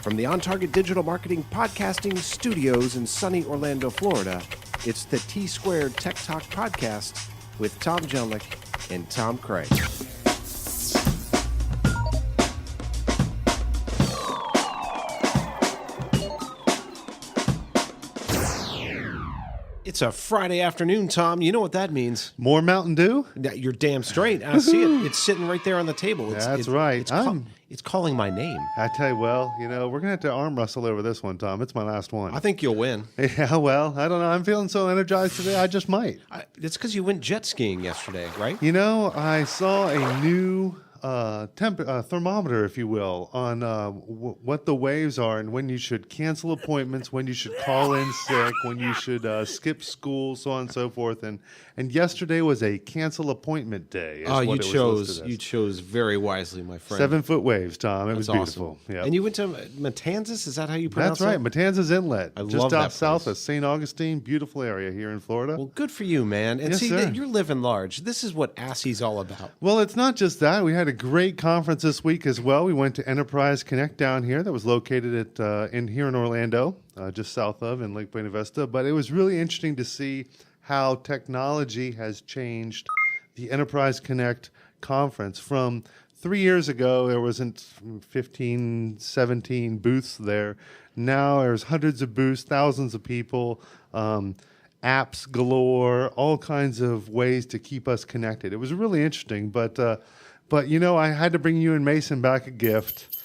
From the On Target Digital Marketing Podcasting Studios in sunny Orlando, Florida, it's the T Squared Tech Talk Podcast with Tom Jelnick and Tom Craig. It's a Friday afternoon, Tom. You know what that means. More Mountain Dew? You're damn straight. I see it. It's sitting right there on the table. That's right. It's calling my name. I tell you, we're going to have to arm wrestle over this one, Tom. It's my last one. I think you'll win. Yeah, well, I don't know. I'm feeling so energized today, I just might. It's because you went jet skiing yesterday, right? You know, I saw a new thermometer, if you will, on what the waves are and when you should cancel appointments, when you should call in sick, when you should skip school, so on and so forth. And yesterday was a cancel appointment day. You chose very wisely, my friend. 7-foot waves, Tom. It was beautiful. Awesome. Yep. And you went to Matanzas? Is that how you pronounce it? That's right. Matanzas Inlet. I love just that out south place. of St. Augustine. Beautiful area here in Florida. Well, good for you, man. And yes, sir. You're living large. This is what ASSI's all about. Well, it's not just that. We had a great conference this week as well. We went to Enterprise Connect down here that was located here in Orlando, just south of in Lake Buena Vista. But it was really interesting to see how technology has changed the Enterprise Connect conference. From 3 years ago, there wasn't 15, 17 booths there. Now there's hundreds of booths, thousands of people, apps galore, all kinds of ways to keep us connected. It was really interesting, but you know, I had to bring you and Mason back a gift.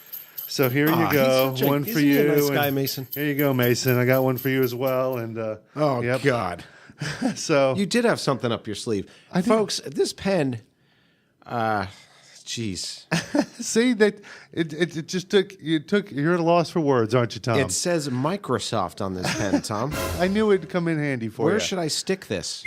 So here you go, one for you. He's a nice guy, Mason. Here you go, Mason. I got one for you as well. And yep. God. So you did have something up your sleeve. Folks, this pen, jeez. See, that it just you're at a loss for words, aren't you, Tom? It says Microsoft on this pen, Tom. I knew it'd come in handy for you. Where should I stick this?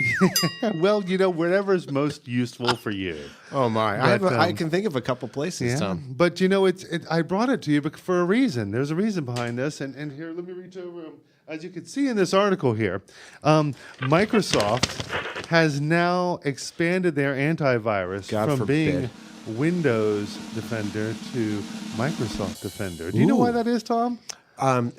Well, you know, wherever's most useful for you. Oh, my. I can think of a couple places, yeah, Tom. But, you know, I brought it to you for a reason. There's a reason behind this. And here, let me reach over. As you can see in this article here, Microsoft has now expanded their antivirus from being Windows Defender to Microsoft Defender. Do you know why that is, Tom?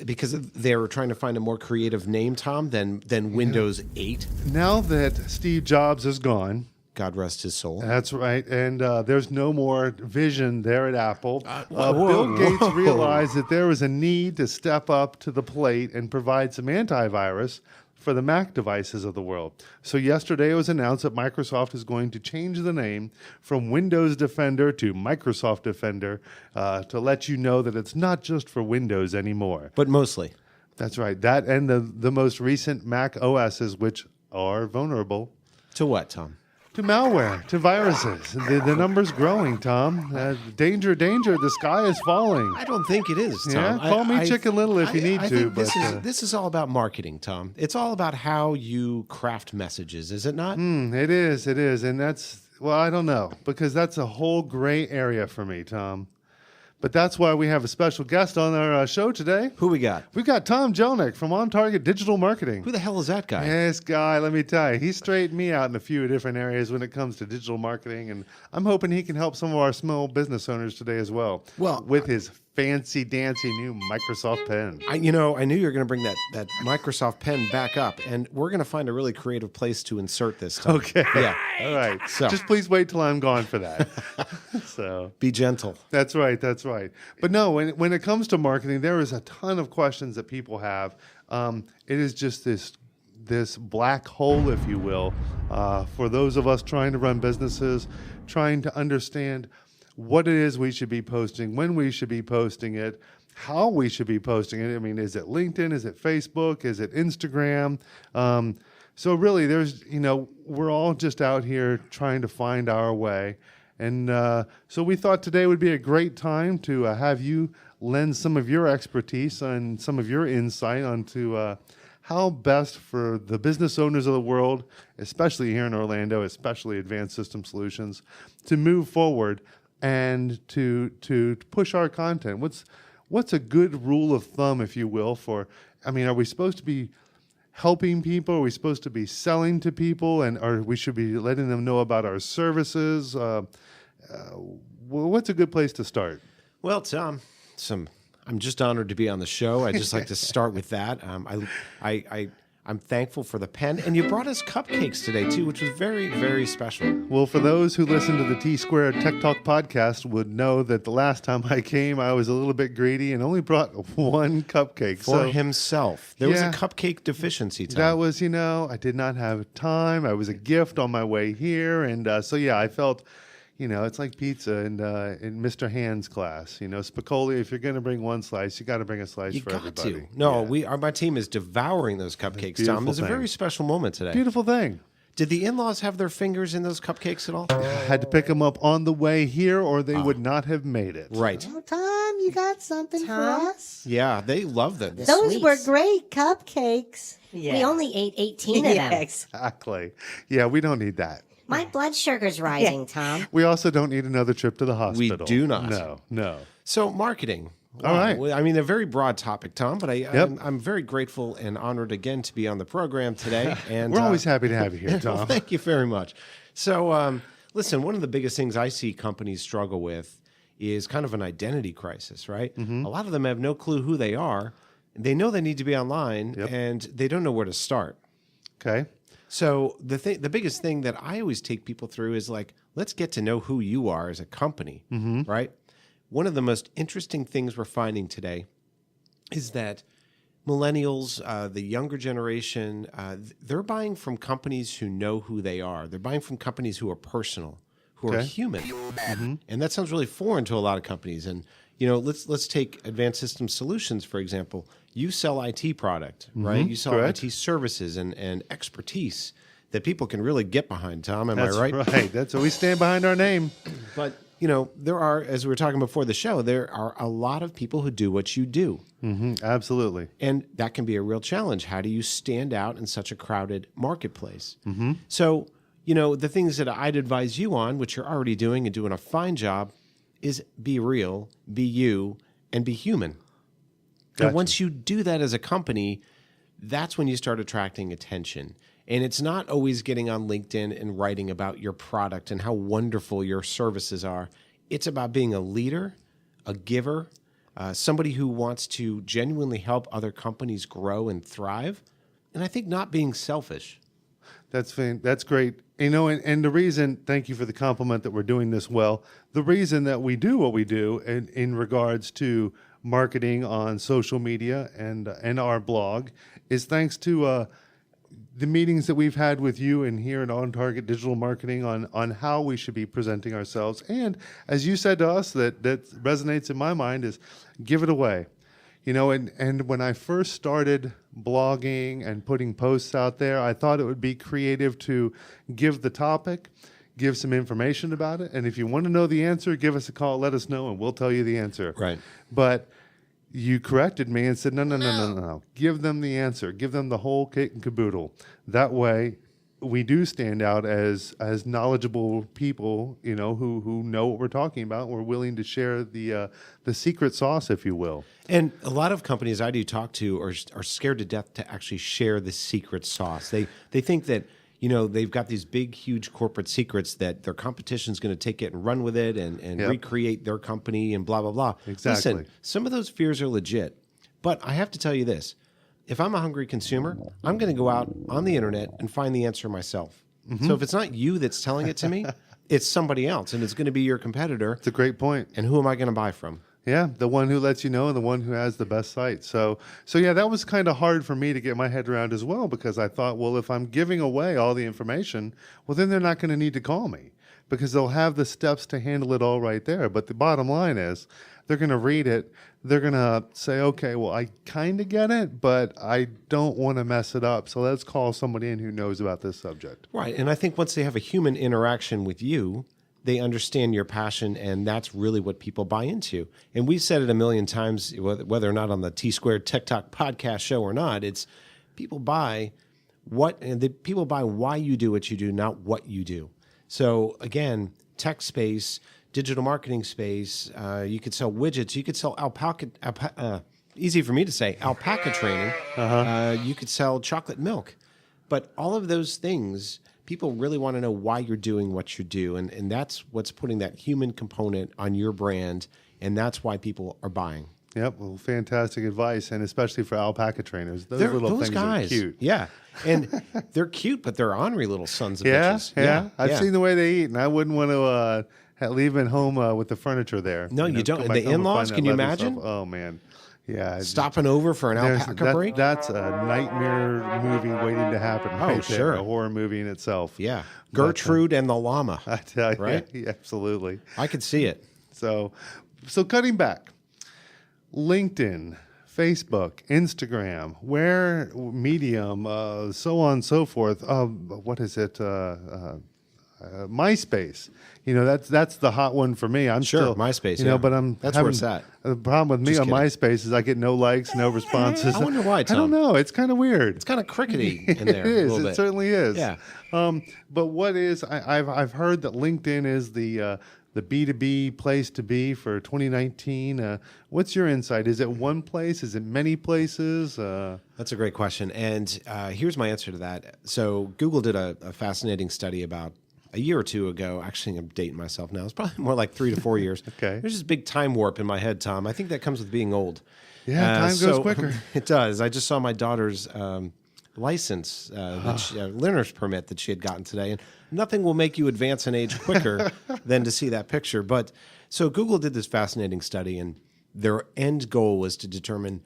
Because they were trying to find a more creative name, Tom, than Windows 8. Now that Steve Jobs is gone, God rest his soul. that's right, and there's no more vision there at Apple. Bill Gates realized that there was a need to step up to the plate and provide some antivirus for the Mac devices of the world. So yesterday it was announced that Microsoft is going to change the name from Windows Defender to Microsoft Defender to let you know that it's not just for Windows anymore. But mostly. That's right. That and the most recent Mac OSs, which are vulnerable. To what, Tom? To malware, to viruses. The number's growing, Tom. Danger, danger, the sky is falling. I don't think it is, Tom. Yeah, call me Chicken Little if you need to. Think this is all about marketing, Tom. It's all about how you craft messages, is it not? It is. And that's, well, I don't know, because that's a whole gray area for me, Tom. But that's why we have a special guest on our show today. Who we got? We've got Tom Jelnick from On Target Digital Marketing. Who the hell is that guy? This guy, let me tell you, he straightened me out in a few different areas when it comes to digital marketing, and I'm hoping he can help some of our small business owners today as well. Well, with his fancy dancy new Microsoft pen. I knew you were going to bring that Microsoft pen back up, and we're going to find a really creative place to insert this time. Okay. Yeah. All right. So. Just please wait till I'm gone for that. So be gentle. That's right. But no, when it comes to marketing, there is a ton of questions that people have. It is just this black hole, if you will, for those of us trying to run businesses, trying to understand what it is we should be posting, when we should be posting it, how we should be posting it. I mean, is it LinkedIn? Is it Facebook? Is it Instagram? So really, we're all just out here trying to find our way. And so we thought today would be a great time to have you lend some of your expertise and some of your insight onto how best for the business owners of the world, especially here in Orlando, especially Advanced System Solutions, to move forward and to push our content. What's a good rule of thumb, if you will, are we supposed to be helping people? Are we supposed to be selling to people? Or we should be letting them know about our services? What's a good place to start? Well, Tom, I'm just honored to be on the show. I just like to start with that. I'm thankful for the pen, and you brought us cupcakes today too, which was very, very special. Well, for those who listen to the T Squared Tech Talk podcast would know that the last time I came, I was a little bit greedy and only brought one cupcake. For himself. There was a Yeah. cupcake deficiency, Tom. That was, I did not have time. I was a gift on my way here. And I felt, it's like pizza in Mr. Hand's class. Spicoli, if you're going to bring one slice, you got to bring a slice You for got everybody. to. No, Yeah. my team is devouring those cupcakes, Tom. Beautiful It was a thing. very special moment today. Beautiful thing. Did the in-laws have their fingers in those cupcakes at all? Had to pick them up on the way here or they would not have made it. Right. Oh, Tom, you got something Tom? for us? Yeah, they love them. Those sweets. were great cupcakes. Yeah. We only ate 18 of them. Exactly. Yeah, we don't need that. My blood sugar's rising, Tom. We also don't need another trip to the hospital. do not. No. So marketing. All right. Well, I mean, a very broad topic, Tom, but Yep. I'm very grateful and honored again to be on the program today. And We're always happy to have you here, well, Tom. thank you very much. So, listen, one of the biggest things I see companies struggle with is kind of an identity crisis, right? Mm-hmm. A lot of them have no clue who they are. They know they need to be online, Yep. and they don't know where to start. Okay. So the biggest thing that I always take people through is like, let's get to know who you are as a company, right? One of the most interesting things we're finding today is that millennials, the younger generation, they're buying from companies who know who they are. They're buying from companies who are personal, who are Okay. human, and that sounds really foreign to a lot of companies. And let's take Advanced System Solutions for example. You sell IT product, right? You sell correct. IT services and expertise that people can really get behind. Tom, am That's I right? right. That's what we stand behind our name. But there are, as we were talking before the show, there are a lot of people who do what you do. Absolutely. And that can be a real challenge. How do you stand out in such a crowded marketplace? So, the things that I'd advise you on, which you're already doing and doing a fine job, is be real, be you, and be human. Gotcha. And once you do that as a company, that's when you start attracting attention. And it's not always getting on LinkedIn and writing about your product and how wonderful your services are. It's about being a leader, a giver, somebody who wants to genuinely help other companies grow and thrive. And I think not being selfish. That's great. And the reason, thank you for the compliment that we're doing this well. The reason that we do what we do in regards to marketing on social media and our blog is thanks to the meetings that we've had with you and here at On Target Digital Marketing on how we should be presenting ourselves. And as you said to us, that resonates in my mind is give it away. And when I first started blogging and putting posts out there, I thought it would be creative to give the topic, give some information about it. And if you want to know the answer, give us a call, let us know, and we'll tell you the answer. Right. But you corrected me and said, no. Give them the answer. Give them the whole kit and caboodle. That way, we do stand out as knowledgeable people, who know what we're talking about. We're willing to share the secret sauce, if you will. And a lot of companies I do talk to are scared to death to actually share the secret sauce. They think that they've got these big, huge corporate secrets that their competition is going to take it and run with it and Yep. recreate their company and blah, blah, blah. Exactly. Listen, some of those fears are legit. But I have to tell you this. If I'm a hungry consumer, I'm going to go out on the internet and find the answer myself. So if it's not you that's telling it to me, it's somebody else, and it's going to be your competitor. It's a great point. And who am I going to buy from? Yeah, the one who lets you know and the one who has the best site. So yeah, that was kind of hard for me to get my head around as well, because I thought, well, if I'm giving away all the information, well, then they're not going to need to call me because they'll have the steps to handle it all right there. But the bottom line is they're going to read it. They're going to say, okay, well, I kind of get it, but I don't want to mess it up. So let's call somebody in who knows about this subject. Right. And I think once they have a human interaction with you, they understand your passion, and that's really what people buy into. And we've said it a million times, whether or not on the T Squared Tech Talk podcast show or not, it's people buy people buy why you do what you do, not what you do. So again, tech space, digital marketing space, you could sell widgets, you could sell Alpaca, easy for me to say, Alpaca training, you could sell chocolate milk. But all of those things, people really want to know why you're doing what you do. And that's what's putting that human component on your brand. And that's why people are buying. Yep. Well, fantastic advice, and especially for alpaca trainers. Those They're, little those things guys, are cute. yeah, and they're cute, but they're ornery little sons of Yeah, bitches. yeah. I've yeah. seen the way they eat, and I wouldn't want to leave them home with the furniture there. No, you don't. come And back the home and in-laws, find that can you leather imagine? stuff. Oh man, yeah. it's Stopping over for an There's- alpaca break. That's a nightmare movie waiting to happen. Oh, Right there, sure. a horror movie in itself. Yeah, Gertrude and the llama. I tell you, Right? yeah, absolutely. I could see it. So cutting back, LinkedIn, Facebook, Instagram, where Medium, so on and so forth. What is it? MySpace. That's the hot one for me. I'm Sure, still MySpace, But yeah. That's where it's at. The problem with me Just on kidding. MySpace is I get no likes, no responses. I wonder why, I don't Tom. know. It's kind of weird. It's kind of crickety in there. It is. A little It bit. certainly is. Yeah. But what is? I've heard that LinkedIn is the B2B place to be for 2019. What's your insight? Is it one place? Is it many places? That's a great question. And here's my answer to that. So Google did a fascinating study about a year or two ago. Actually, I'm dating myself now. It's probably more like 3 to 4 years. Okay. There's this big time warp in my head, Tom. I think that comes with being old. Yeah, time goes quicker. It does. I just saw my daughter's license, learner's permit that she had gotten today. And nothing will make you advance in age quicker than to see that picture. But so Google did this fascinating study, and their end goal was to determine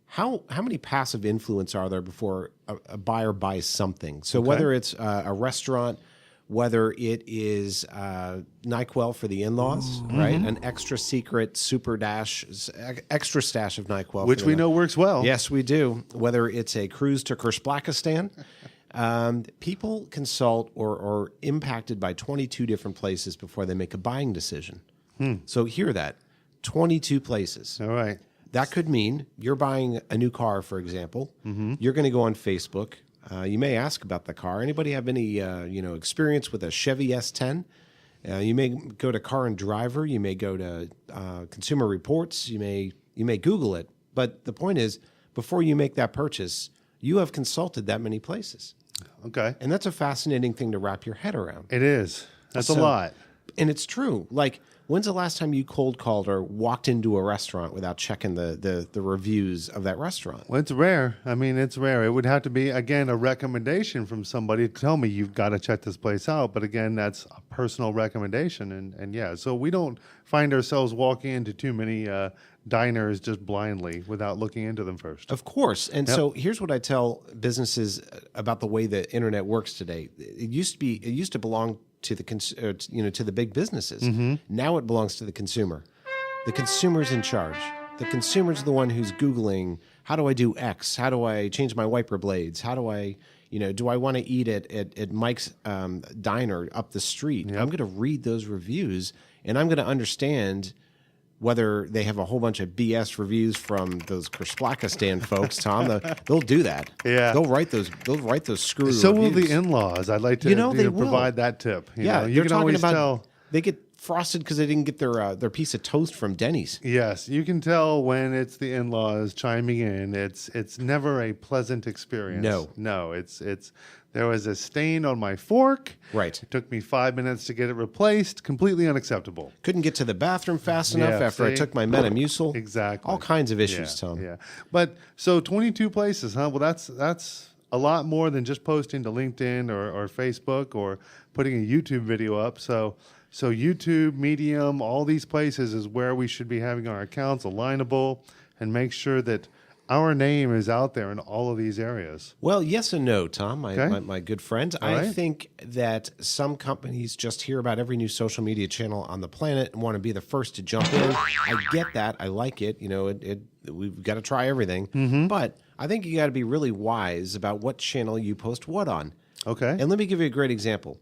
how many passive influence are there before a buyer buys something. So whether it's a restaurant, whether it is NyQuil for the in-laws, right? An extra secret extra stash of NyQuil. Which for we the- know works well. Yes, we do. Whether it's a cruise to Kerspakistan, people consult or are impacted by 22 different places before they make a buying decision. So hear that, 22 places. All right. That could mean you're buying a new car, for example. You're going to go on Facebook. You may ask about the car. Anybody have any experience with a Chevy S10? You may go to Car and Driver. You may go to Consumer Reports. You may Google it. But the point is, before you make that purchase, you have consulted that many places, Okay. and that's a fascinating thing to wrap your head around. It is. That's a So- lot. And it's true. Like, when's the last time you cold called or walked into a restaurant without checking the reviews of that restaurant? Well, it's rare. I mean, it's rare. It would have to be, again, a recommendation from somebody to tell me you've got to check this place out. But again, that's a personal recommendation. And yeah, so we don't find ourselves walking into too many diners just blindly without looking into them first. Of course. And so here's what I tell businesses about the way the internet works today. It used to belong to the to the big businesses. Now it belongs to the consumer. The consumer's in charge. The consumer's the one who's Googling, how do I do X? How do I change my wiper blades? How do I, do I want to eat at Mike's diner up the street? I'm going to read those reviews, and I'm going to understand whether they have a whole bunch of BS reviews from those Kerspakistan folks, Tom. They'll do that. Yeah. They'll write those screw So will reviews. the in-laws. I'd like to they will. provide that tip. You Yeah, know, you they're can talking always about tell. they get frosted because they didn't get their piece of toast from Denny's. Yes, you can tell when it's the in-laws chiming in. It's never a pleasant experience. No, it's there was a stain on my fork. Right. It took me 5 minutes to get it replaced. Completely unacceptable. Couldn't get to the bathroom fast enough Yeah, after I see? took my Metamucil. Exactly. All kinds of issues, Yeah, Tom. yeah. But so 22 places, huh? Well, that's a lot more than just posting to LinkedIn or Facebook or putting a YouTube video up. So YouTube, Medium, all these places is where we should be having our accounts alignable and make sure that our name is out there in all of these areas. Well, yes and no, Tom, Okay. my good friend. All I right. think that some companies just hear about every new social media channel on the planet and want to be the first to jump in. I get that. I like it. We've got to try everything. Mm-hmm. But I think you got to be really wise about what channel you post what on. Okay. And let me give you a great example.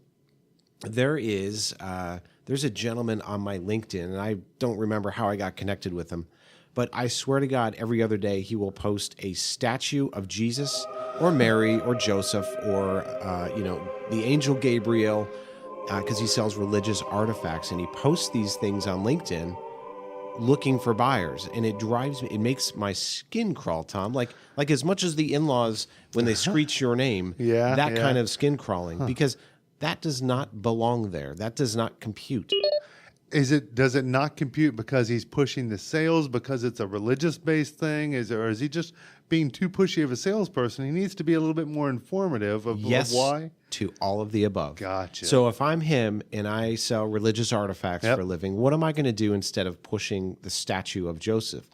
There's a gentleman on my LinkedIn, and I don't remember how I got connected with him, but I swear to God, every other day he will post a statue of Jesus or Mary or Joseph or the angel Gabriel, because he sells religious artifacts, and he posts these things on LinkedIn looking for buyers, and it makes my skin crawl, Tom. Like as much as the in-laws when they screech your name, Yeah, that yeah. kind of skin crawling, because that does not belong there. That does not compute. Does it not compute because he's pushing the sales because it's a religious based thing? Or is he just being too pushy of a salesperson? He needs to be a little bit more informative of why. To all of the above. Gotcha. So if I'm him and I sell religious artifacts for a living, what am I going to do instead of pushing the statue of Joseph?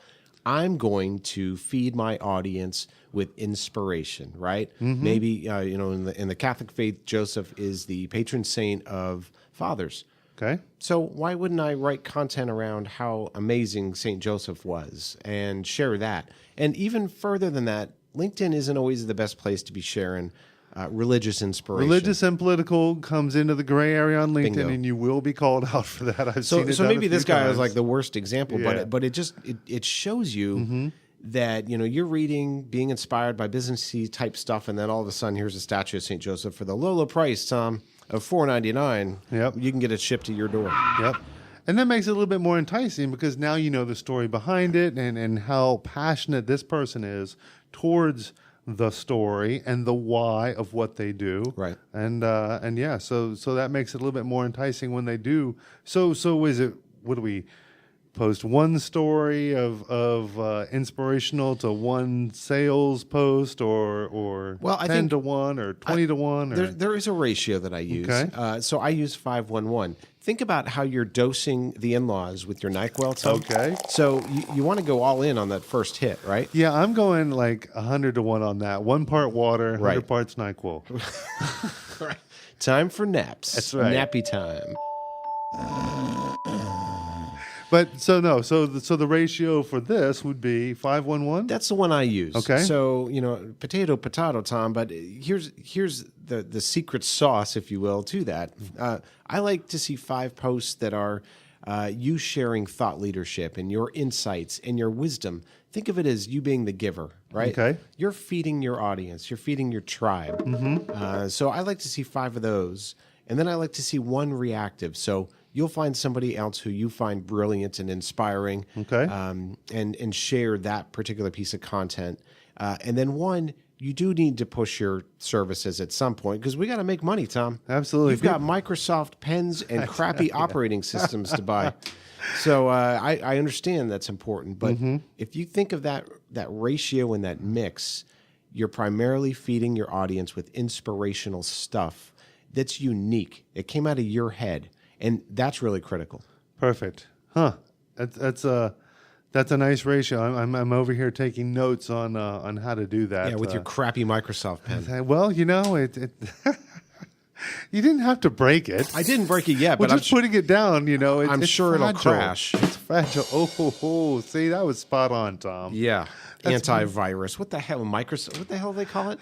I'm going to feed my audience with inspiration, right? Maybe in the Catholic faith, Joseph is the patron saint of fathers. Okay. So why wouldn't I write content around how amazing Saint Joseph was and share that? And even further than that, LinkedIn isn't always the best place to be sharing religious inspiration. Religious and political comes into the gray area on LinkedIn, Bingo. and you will be called out for that. I've seen it. So done maybe a this few guy times. is like the worst example, Yeah. but it shows you that you're reading, being inspired by businessy type stuff, and then all of a sudden here's a statue of Saint Joseph for the low price, Tom, of $4.99. Yep. You can get it shipped to your door. Yep. And that makes it a little bit more enticing because now you know the story behind it and how passionate this person is towards the story and the why of what they do. Right. And yeah, so that makes it a little bit more enticing when they do. So is it, what do we post one story of inspirational to one sales post or Well, I 10 think to 1 or 20 to 1 or there is a ratio that I use. Okay. So I use 5-1-1. Think about how you're dosing the in-laws with your NyQuil, Tom. Okay. So you want to go all in on that first hit, right? Yeah, I'm going like 100 to 1 on that. 1 part water, 100 Right. parts NyQuil. Time for naps. That's right. Nappy time. But so the ratio for this would be 5-1-1. That's the one I use. Okay. So, potato, Tom, but here's the secret sauce, if you will, to that. I like to see 5 posts that are you sharing thought leadership and your insights and your wisdom. Think of it as you being the giver, right? Okay. You're feeding your audience. You're feeding your tribe. So I like to see 5 of those. And then I like to see 1 reactive. So you'll find somebody else who you find brilliant and inspiring, Okay. and share that particular piece of content. And then 1, you do need to push your services at some point because we got to make money, Tom. Absolutely. You've got Microsoft pens and crappy operating systems to buy. So I understand that's important. But if you think of that ratio and that mix, you're primarily feeding your audience with inspirational stuff that's unique. It came out of your head. And that's really critical. Perfect. Huh. That's a nice ratio. I'm over here taking notes on how to do that. Yeah, with your crappy Microsoft pen. Well, it you didn't have to break it. I didn't break it yet, Well, but just putting it down, I'm it's sure it'll fragile. crash. It's fragile. Oh, see, that was spot on, Tom. Yeah. Antivirus. What the hell? Microsoft. What the hell do they call it?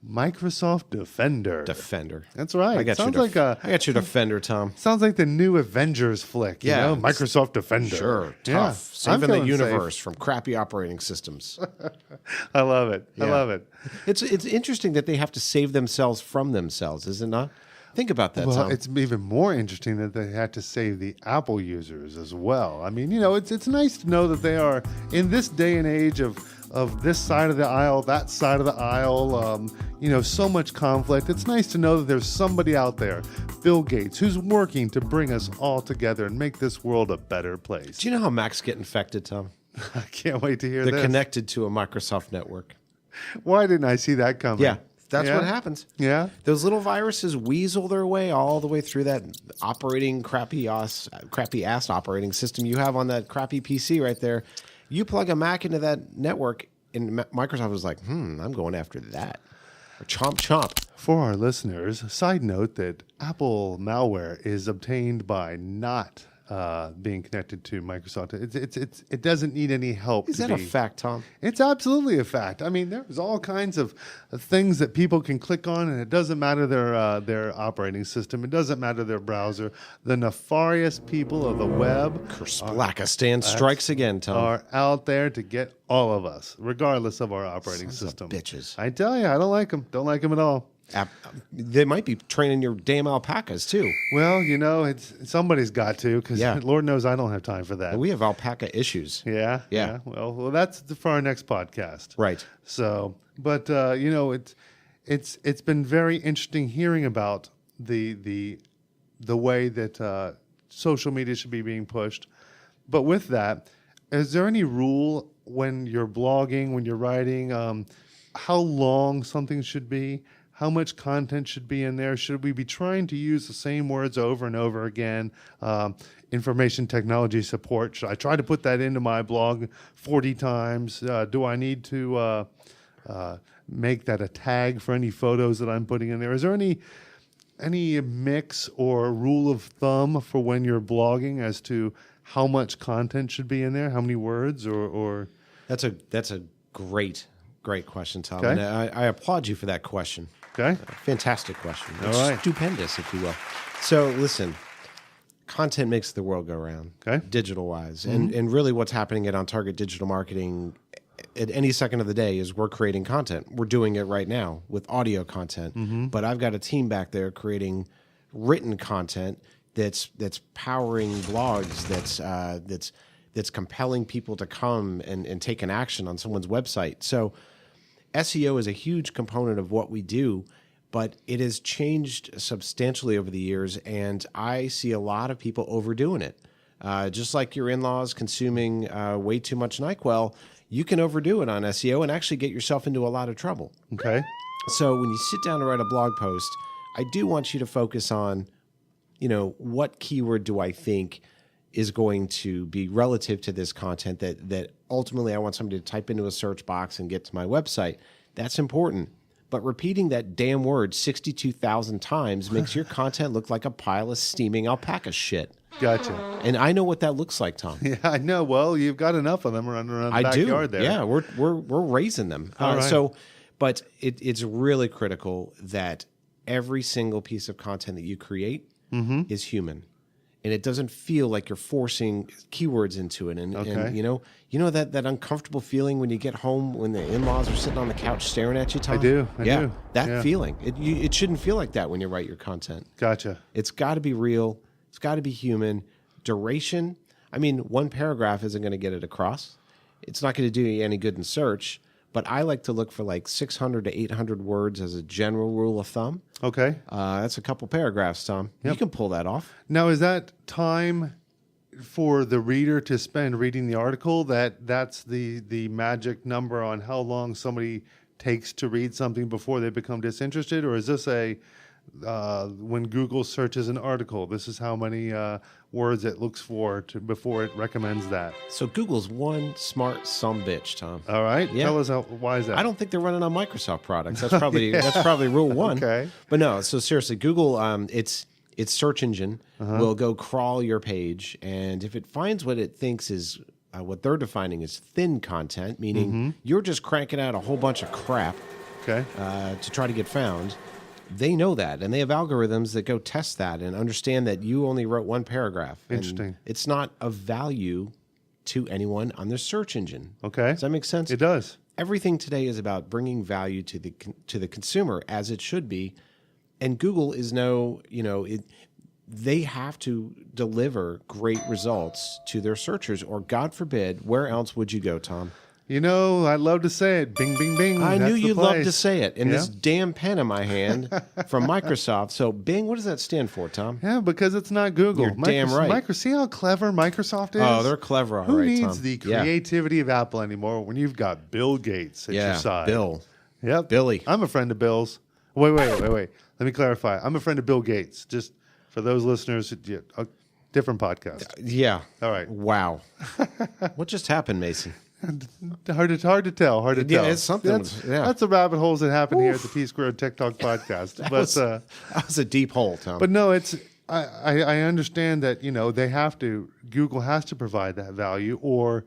Microsoft Defender. Defender. That's right. I got Sounds your like a I got your Defender, Tom. sounds like the new Avengers flick. Yeah. Microsoft Defender. Sure. Yeah. Tough. I'm Saving the feeling universe from crappy operating systems. I love it. I Yeah. love it. It's interesting that they have to save themselves from themselves, is it not? Think about that, Well, Tom. it's even more interesting that they had to save the Apple users as well. I mean, it's nice to know that they are in this day and age of this side of the aisle, that side of the aisle. So much conflict. It's nice to know that there's somebody out there, Bill Gates, who's working to bring us all together and make this world a better place. Do you know how Macs get infected, Tom? I can't wait to hear They're this. connected to a Microsoft network. Why didn't I see that coming? Yeah, that's Yeah? what happens. Yeah. Those little viruses weasel their way all the way through that crappy ass operating system you have on that crappy PC right there. You plug a Mac into that network, and Microsoft was like, I'm going after that. Or chomp. For our listeners, side note that Apple malware is obtained by not being connected to Microsoft. It doesn't need any help. Is that a fact, Tom? It's absolutely a fact. I mean, there's all kinds of things that people can click on, and it doesn't matter their operating system. It doesn't matter their browser. The nefarious people of the web Blackistan strikes again, Tom. are out there to get all of us, regardless of our operating Sons of system. bitches. I tell you, I don't like them. Don't like them at all. They might be training your damn alpacas, too. Well, it's somebody's got to, because Yeah. Lord knows I don't have time for that. We have alpaca issues. Yeah. Well, that's for our next podcast. Right. So, but it's been very interesting hearing about the way that social media should be being pushed. But with that, is there any rule when you're blogging, when you're writing, how long something should be? How much content should be in there? Should we be trying to use the same words over and over again? Information technology support. Should I try to put that into my blog 40 times? Do I need to make that a tag for any photos that I'm putting in there? Is there any mix or rule of thumb for when you're blogging as to how much content should be in there? How many words or? That's a great question, Tom. Okay. And I applaud you for that question. Okay. Fantastic question. All right. Stupendous, if you will. So listen, content makes the world go round, Okay. digital-wise. And really what's happening at On Target Digital Marketing at any second of the day is we're creating content. We're doing it right now with audio content. But I've got a team back there creating written content that's powering blogs, that's compelling people to come and take an action on someone's website. So SEO is a huge component of what we do, but it has changed substantially over the years, and I see a lot of people overdoing it. Just like your in-laws consuming way too much NyQuil, you can overdo it on SEO and actually get yourself into a lot of trouble. Okay. So when you sit down to write a blog post, I do want you to focus on, what keyword do I think is going to be relative to this content that ultimately I want somebody to type into a search box and get to my website. That's important. But repeating that damn word 62,000 times makes your content look like a pile of steaming alpaca shit. Gotcha. And I know what that looks like, Tom. Yeah, I know. Well, you've got enough of them running around the I do. backyard there. Yeah, we're raising them. All right. So, but it's really critical that every single piece of content that you create is human, and it doesn't feel like you're forcing keywords into it. And that uncomfortable feeling when you get home when the in-laws are sitting on the couch staring at you, Tom. I do. That feeling. It shouldn't feel like that when you write your content. Gotcha. It's got to be real. It's got to be human. Duration. I mean, one paragraph isn't going to get it across. It's not going to do you any good in search. But I like to look for like 600 to 800 words as a general rule of thumb. Okay. That's a couple paragraphs, Tom. Yep. You can pull that off. Now, is that time for the reader to spend reading the article? That's the magic number on how long somebody takes to read something before they become disinterested? Or is this when Google searches an article, this is how many words it looks for before it recommends that? So Google's one smart sumbitch, Tom. All right. Yeah. Tell us why is that? I don't think they're running on Microsoft products. That's probably rule one. Okay. But no, so seriously, Google, its search engine will go crawl your page, and if it finds what it thinks is what they're defining as thin content, meaning you're just cranking out a whole bunch of crap Okay. to try to get found, they know that, and they have algorithms that go test that and understand that you only wrote one paragraph. And Interesting. it's not of value to anyone on their search engine. Okay. Does that make sense? It does. Everything today is about bringing value to the consumer, as it should be. And Google is they have to deliver great results to their searchers, or God forbid, where else would you go, Tom? I'd love to say it. Bing, bing, bing. I That's knew the you'd love place. to say it. And Yeah. this damn pen in my hand from Microsoft. So Bing, what does that stand for, Tom? Yeah, because it's not Google. You're damn right. See how clever Microsoft is? Oh, they're clever, all Who right, needs Tom. the Yeah. creativity of Apple anymore when you've got Bill Gates at your side? Bill. Yep. Billy. I'm a friend of Bill's. Wait. Let me clarify. I'm a friend of Bill Gates. Just for those listeners, a different podcast. Yeah. All right. Wow. What just happened, Mason? Hard to tell. Hard to Yeah, tell. it's something. That's the rabbit holes that happen here at the T Squared Tech Talk podcast. That was a deep hole, Tom. But no, I understand that Google has to provide that value, or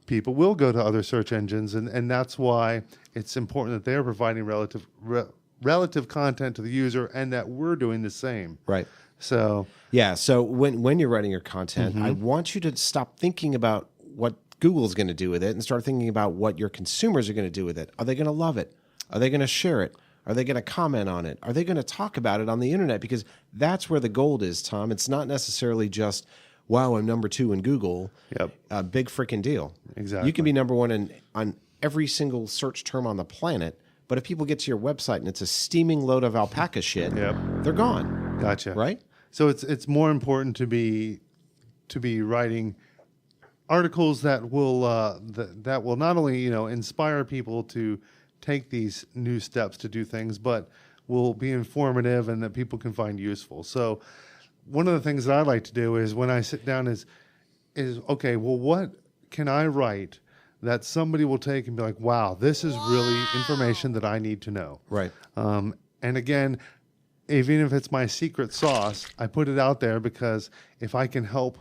people will go to other search engines, and that's why it's important that they're providing relative content to the user, and that we're doing the same. Right. So yeah. So when you're writing your content, I want you to stop thinking about what Google's going to do with it and start thinking about what your consumers are going to do with it. Are they going to love it? Are they going to share it? Are they going to comment on it? Are they going to talk about it on the internet? Because that's where the gold is, Tom. It's not necessarily just, wow, I'm number 2 in Google. Yep. A big freaking deal. Exactly. You can be number 1 on every single search term on the planet, but if people get to your website and it's a steaming load of alpaca shit, Yep. they're gone. Gotcha. Right? So it's more important to be to be writing articles that will that will not only inspire people to take these new steps to do things, but will be informative and that people can find useful. So one of the things that I like to do is when I sit down is okay, well, what can I write that somebody will take and be like, wow, this is really information that I need to know. Right. And again, even if it's my secret sauce, I put it out there because if I can help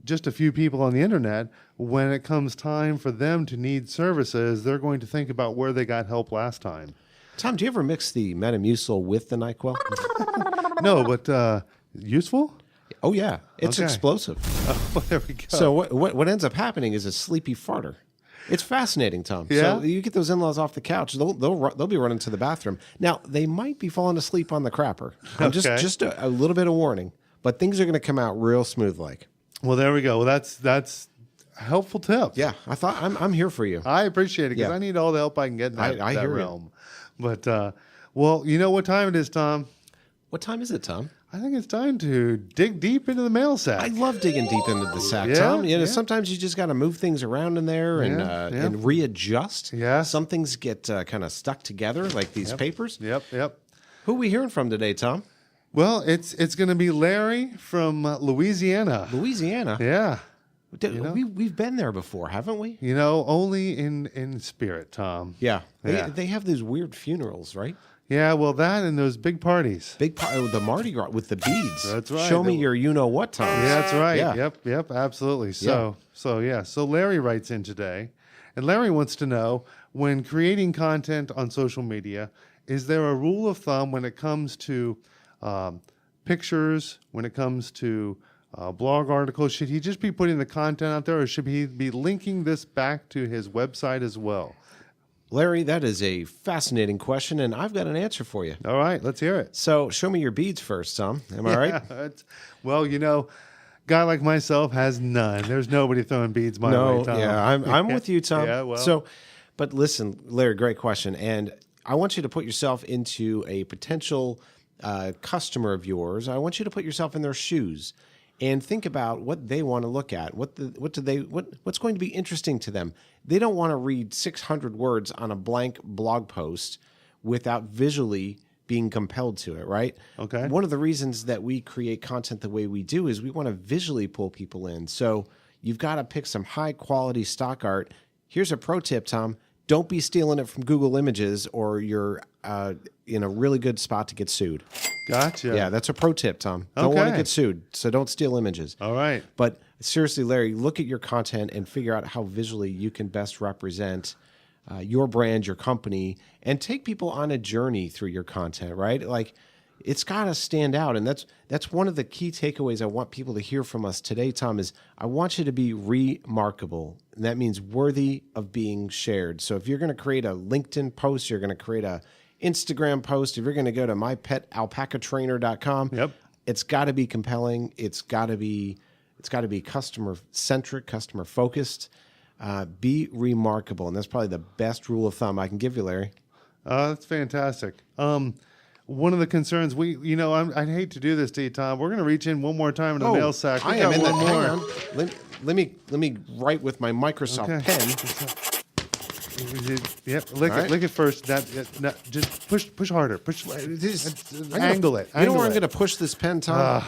just a few people on the internet, when it comes time for them to need services, they're going to think about where they got help last time. Tom, do you ever mix the Metamucil with the NyQuil? No, but useful? Oh, yeah. It's Okay. explosive. Oh, there we go. So what ends up happening is a sleepy farter. It's fascinating, Tom. Yeah? So you get those in-laws off the couch, they'll be running to the bathroom. Now, they might be falling asleep on the crapper. Okay. Just a little bit of warning, but things are going to come out real smooth like. Well, there we go. Well, that's a helpful tip. Yeah, I thought I'm here for you. I appreciate it because Yeah. I need all the help I can get in that, I that hear you. realm. But, well, you know what time it is, Tom? What time is it, Tom? I think it's time to dig deep into the mail sack. I love digging deep into the sack, Yeah, Tom. yeah. Sometimes you just got to move things around in there and Yeah, yeah. and readjust. Yeah. Some things get kind of stuck together, like these papers. Yep. Who are we hearing from today, Tom? Well, it's going to be Larry from Louisiana. Louisiana. Yeah. We've been there before, haven't we? Only in spirit, Tom. Yeah. Yeah. They have those weird funerals, right? Yeah, well, that and those big parties. The Mardi Gras with the beads. That's right. Show me your you-know-what, Tom. Yeah, that's right. Yeah. Yep, absolutely. So Larry writes in today, and Larry wants to know, when creating content on social media, is there a rule of thumb when it comes to pictures, when it comes to blog articles? Should he just be putting the content out there, or should he be linking this back to his website as well? Larry, that is a fascinating question, and I've got an answer for you. All right, let's hear it. So show me your beads first, Tom. Am I right? Well, guy like myself has none. There's nobody throwing beads my way, Tom. Yeah, I'm with you, Tom. Yeah, well. So, but listen, Larry, great question, and I want you to put yourself into a potential customer of yours. I want you to put yourself in their shoes and think about what they want to look at. What's going to be interesting to them? They don't want to read 600 words on a blank blog post without visually being compelled to it, right? Okay. One of the reasons that we create content the way we do is we want to visually pull people in. So you've got to pick some high quality stock art. Here's a pro tip, Tom. Don't be stealing it from Google Images, or you're in a really good spot to get sued. Gotcha. Yeah, that's a pro tip, Tom. Don't want to Okay. get sued, so don't steal images. All right. But seriously, Larry, look at your content and figure out how visually you can best represent your brand, your company, and take people on a journey through your content, right? Like, it's got to stand out. And that's one of the key takeaways I want people to hear from us today, Tom, is I want you to be remarkable. And that means worthy of being shared. So if you're going to create a LinkedIn post, you're going to create a Instagram post, if you're going to go to mypetalpacatrainer.com, Yep. it's got to be compelling. It's got to be customer centric, customer focused. Be remarkable, and that's probably the best rule of thumb I can give you, Larry. That's fantastic. One of the concerns I'd hate to do this to you, Tom. We're going to reach in one more time in the mail sack. We I got am in one the. more. Hang on. Let me write with my Microsoft pen. Yep, lick All right. it. Lick it first. Just push harder. Angle it. You know where I'm Angle going to push this pen, Tom?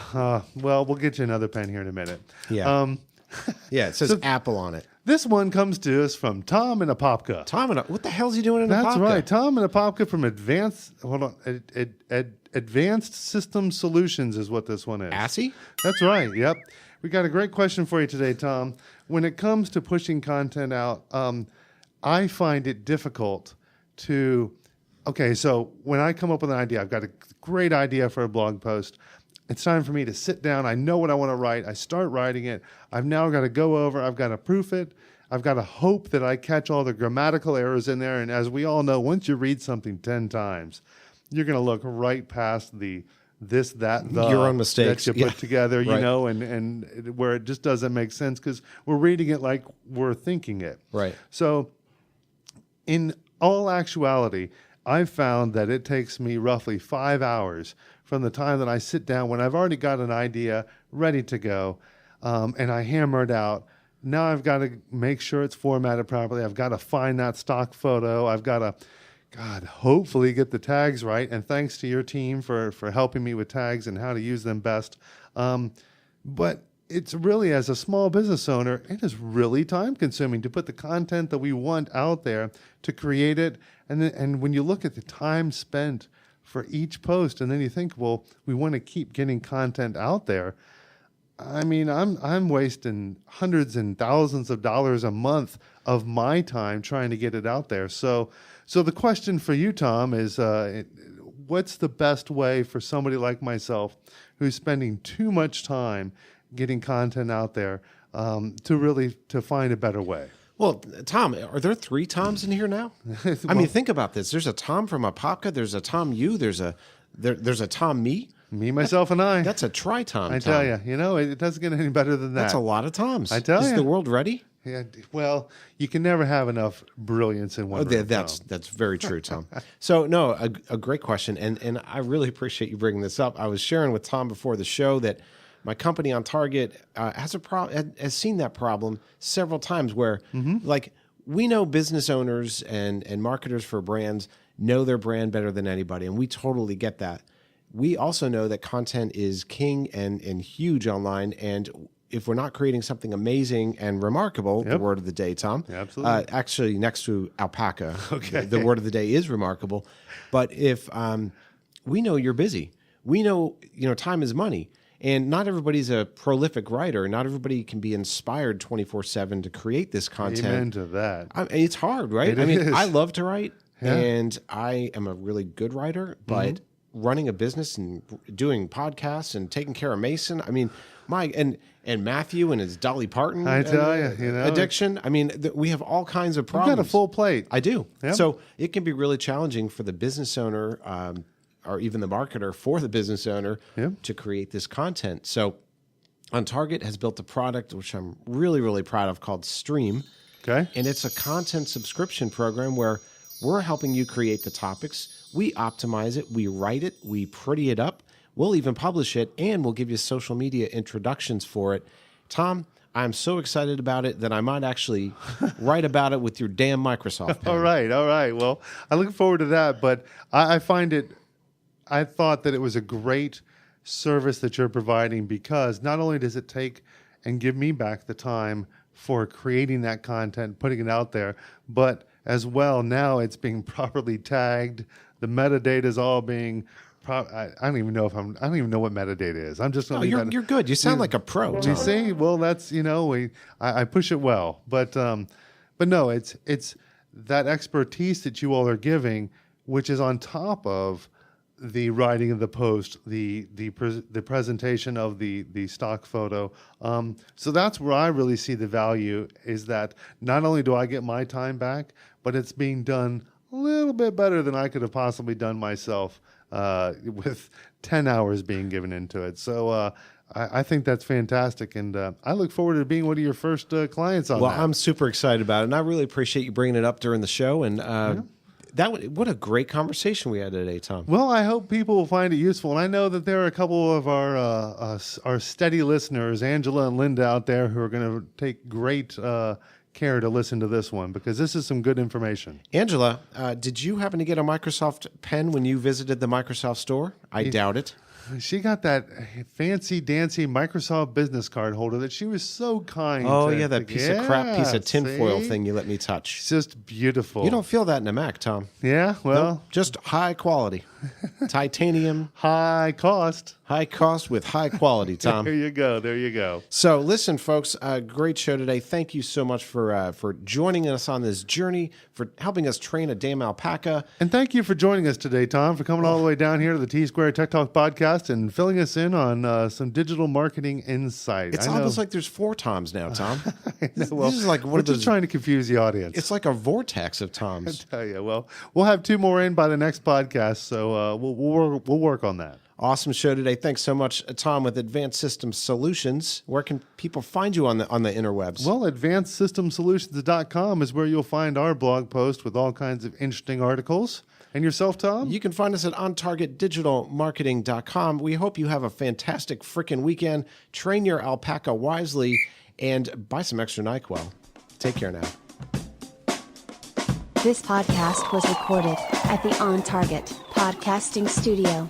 Well, we'll get you another pen here in a minute. Yeah. Yeah, it says Apple on it. This one comes to us from Tom in Apopka. Tom, what the hell's he doing in That's Apopka? right. Tom in Apopka from Advanced System Solutions is what this one is. Assy? That's right. Yep. We got a great question for you today, Tom. When it comes to pushing content out, I find it difficult to. Okay, so when I come up with an idea, I've got a great idea for a blog post. It's time for me to sit down. I know what I want to write. I start writing it. I've now got to go over. I've got to proof it. I've got to hope that I catch all the grammatical errors in there. And as we all know, once you read something 10 times, you're going to look right past the this, that, the Your own mistakes. that you put together, Right. and where it just doesn't make sense because we're reading it like we're thinking it. Right. So in all actuality, I've found that it takes me roughly 5 hours from the time that I sit down when I've already got an idea ready to go. and I hammer it out. Now I've got to make sure it's formatted properly. I've got to find that stock photo. I've got to, God, hopefully get the tags right. And thanks to your team for helping me with tags and how to use them best. But it's really, as a small business owner, it is really time consuming to put the content that we want out there, to create it. And when you look at the time spent for each post, and then you think, well, we want to keep getting content out there. I mean, I'm wasting hundreds and thousands of dollars a month of my time trying to get it out there. So the question for you, Tom, is what's the best way for somebody like myself who's spending too much time getting content out there to find a better way? Well, Tom, are there 3 Toms in here now? I mean, think about this. There's a Tom from Alpaca. There's a Tom you. There's a Tom me. Me, myself, and I. That's a tri-Tom. I tell you, it doesn't get any better than that. That's a lot of Toms. I tell you. Is the world ready? Yeah. Well, you can never have enough brilliance in one room. That's very true, Tom. So, no, a great question, and I really appreciate you bringing this up. I was sharing with Tom before the show that my company on Target has seen that problem several times where, like, we know business owners and marketers for brands know their brand better than anybody, and we totally get that. We also know that content is king and huge online, and if we're not creating something amazing and remarkable, the word of the day, Tom. Absolutely. Actually, next to Alpaca, okay. The word of the day is remarkable. But if we know you're busy, we know time is money, and not everybody's a prolific writer. Not everybody can be inspired 24/7 to create this content. Amen to that. It's hard, right? It is. I love to write, Yeah. and I am a really good writer, but running a business and doing podcasts and taking care of Mason, I mean, and Matthew and his Dolly Parton I tell you, addiction. I mean, we have all kinds of problems. You've got a full plate. I do. Yep. So it can be really challenging for the business owner or even the marketer for the business owner to create this content. So on Target has built a product, which I'm really, really proud of, called Stream. Okay. And it's a content subscription program where we're helping you create the topics. We optimize it, we write it, we pretty it up. We'll even publish it, and we'll give you social media introductions for it. Tom, I'm so excited about it that I might actually write about it with your damn Microsoft pen. All right. Well, I look forward to that, but I thought that it was a great service that you're providing, because not only does it take and give me back the time for creating that content, putting it out there, but as well, now it's being properly tagged. The metadata is all being. I don't even know what metadata is. I'm just. You're good. You sound like a pro. You Tom. see, well, that's I push it well, but no, it's that expertise that you all are giving, which is on top of the writing of the post, the presentation of the stock photo. So that's where I really see the value, is that not only do I get my time back, but it's being done a little bit better than I could have possibly done myself with 10 hours being given into it. So I think that's fantastic, and I look forward to being one of your first clients on that. Well, I'm super excited about it, and I really appreciate you bringing it up during the show. And what a great conversation we had today, Tom. Well, I hope people will find it useful, and I know that there are a couple of our steady listeners, Angela and Linda, out there who are going to take great care to listen to this one, because this is some good information. Angela, did you happen to get a Microsoft pen when you visited the Microsoft store? I doubt it. She got that fancy dancy Microsoft business card holder that she was so kind. Oh, yeah, that piece of crap piece of tinfoil thing you let me touch. It's just beautiful. You don't feel that in a Mac, Tom. Yeah, well. Nope, just high quality. Titanium. High cost. High cost with high quality, Tom. There you go. So listen, folks, great show today. Thank you so much for joining us on this journey, for helping us train a damn alpaca. And thank you for joining us today, Tom, for coming all the way down here to the T-Square Tech Talk podcast and filling us in on some digital marketing insight. It's almost like there's 4 Toms now, Tom. This is like one we're of those. just trying to confuse the audience. It's like a vortex of Toms. I tell you, well, we'll have 2 more in by the next podcast, so we'll work on that. Awesome show today. Thanks so much, Tom, with Advanced Systems Solutions. Where can people find you on the interwebs? Well, advancedsystemsolutions.com is where you'll find our blog post with all kinds of interesting articles. And yourself, Tom? You can find us at ontargetdigitalmarketing.com. We hope you have a fantastic freaking weekend. Train your alpaca wisely and buy some extra NyQuil. Take care now. This podcast was recorded at the On Target Podcasting Studio.